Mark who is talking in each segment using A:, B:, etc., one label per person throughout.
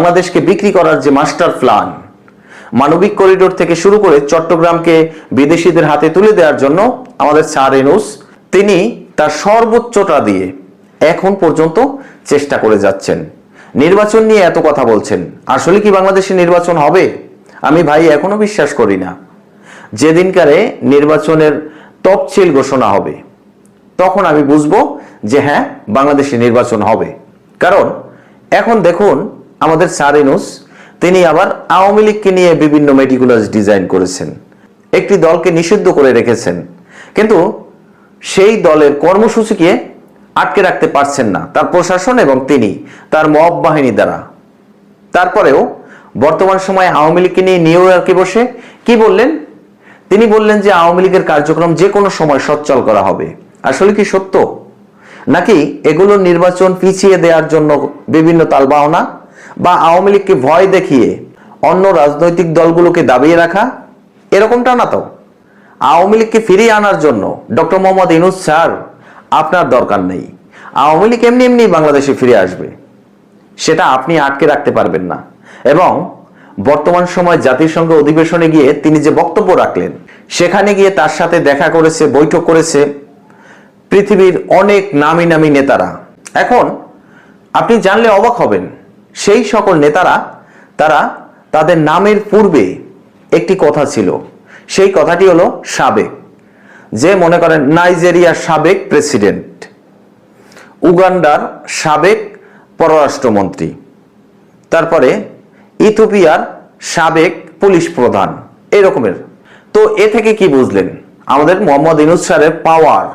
A: বাংলাদেশকে বিক্রি করার যে মাস্টার প্ল্যান, মানবিক করিডোর থেকে শুরু করে চট্টগ্রামকে বিদেশিদের হাতে তুলে দেওয়ার জন্য আমাদের স্যার ইউনূস তিনি তার সর্বোচ্চটা দিয়ে এখন পর্যন্ত চেষ্টা করে যাচ্ছেন। নির্বাচন নিয়ে এত কথা বলছেন, আসলে কি বাংলাদেশে নির্বাচন হবে? আমি ভাই এখনো বিশ্বাস করি না। যেদিনকারে নির্বাচনের তফসিল ঘোষণা হবে তখন আমি বুঝবো যে হ্যাঁ, বাংলাদেশে নির্বাচন হবে। কারণ এখন দেখুন আমাদের স্যার ইউনূস তিনি আবার আওয়ামী লীগকে নিয়ে বিভিন্ন মেটিকুলাস ডিজাইন করেছেন, একটি দলকে নিষিদ্ধ করে রেখেছেন, কিন্তু সেই দলের কর্মসূচিকে আটকে রাখতে পারছেন না তার প্রশাসন এবং তিনি তার মব বাহিনী দ্বারা। তারপরেও বর্তমান সময়ে আওয়ামী লীগকে নিয়ে নিউ ইয়র্কে বসে কি বললেন? তিনি বললেন যে আওয়ামী লীগের কার্যক্রম যে কোনো সময় সচ্ছল করা হবে। আসলে কি সত্য, নাকি এগুলো নির্বাচন পিছিয়ে দেওয়ার জন্য বিভিন্ন তালবাহনা, বা আওয়ামী লীগকে ভয় দেখিয়ে অন্য রাজনৈতিক দলগুলোকে দাবিয়ে রাখা? এরকমটা না তো। আওয়ামী লীগকে ফিরিয়ে আনার জন্য ডক্টর মোহাম্মদ ইউনূস স্যার আপনার দরকার নেই। আওয়ামী লীগ এমনি এমনি বাংলাদেশে ফিরে আসবে, সেটা আপনি আটকে রাখতে পারবেন না। এবং বর্তমান সময় জাতিসংঘ অধিবেশনে গিয়ে তিনি যে বক্তব্য রাখলেন, সেখানে গিয়ে তার সাথে দেখা করেছে, বৈঠক করেছে পৃথিবীর অনেক নামি নামি নেতারা। এখন আপনি জানলে অবাক হবেন, সেই সকল নেতারা তারা তাদের নামের পূর্বে একটি কথা ছিল, সেই কথাটি হলো সাবেক। যে মনে করেন নাইজেরিয়ার সাবেক প্রেসিডেন্ট, উগান্ডার সাবেক পররাষ্ট্রমন্ত্রী, তারপরে ইথিওপিয়ার সাবেক পুলিশ প্রধান, এরকমের। তো এ থেকে কি বুঝলেন আমাদের মোহাম্মদ ইউনূস স্যারের পাওয়ার,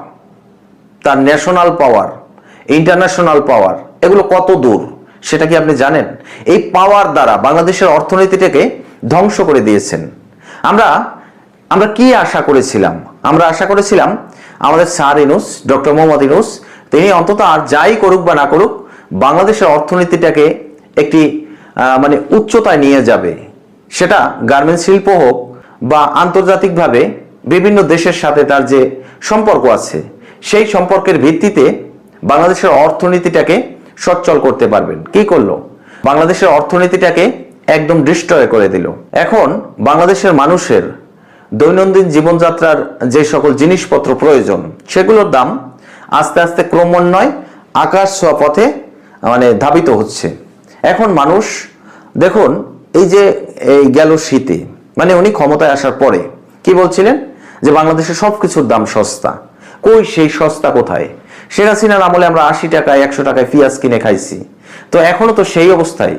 A: তার ন্যাশনাল পাওয়ার, ইন্টারন্যাশনাল পাওয়ার, এগুলো কত দূর সেটা কি আপনি জানেন? এই পাওয়ার দ্বারা বাংলাদেশের অর্থনীতিটাকে ধ্বংস করে দিয়েছেন। আমরা কি আশা করেছিলাম? আমরা আশা করেছিলাম আমাদের স্যার ইউনূস, ডক্টর মোহাম্মদ ইউনূস, তিনি অন্তত আর যাই করুক বা না করুক বাংলাদেশের অর্থনীতিটাকে একটি মানে উচ্চতায় নিয়ে যাবে। সেটা গার্মেন্টস শিল্প হোক বা আন্তর্জাতিকভাবে বিভিন্ন দেশের সাথে তার যে সম্পর্ক আছে, সেই সম্পর্কের ভিত্তিতে বাংলাদেশের অর্থনীতিটাকে সচ্ছল করতে পারবেন। কি করলো? বাংলাদেশের অর্থনীতিটাকে একদম ডিস্ট্রয় করে দিল। এখন বাংলাদেশের মানুষের দৈনন্দিন জীবনযাত্রার যে সকল জিনিসপত্র প্রয়োজন, সেগুলোর দাম আস্তে আস্তে ক্রমান্বয়ে আকাশ ছোঁয়া পথে মানে ধাবিত হচ্ছে। এখন মানুষ দেখুন, এই যে এই গেল শীতে, মানে উনি ক্ষমতায় আসার পরে কি বলছিলেন যে বাংলাদেশে সবকিছুর দাম সস্তা। কই সেই সস্তা কোথায়? শেখ হাসিনার আমলে আমরা 80 টাকায় 100 টাকায় পেঁয়াজ কিনে খাইছি, তো এখনো তো সেই অবস্থায়।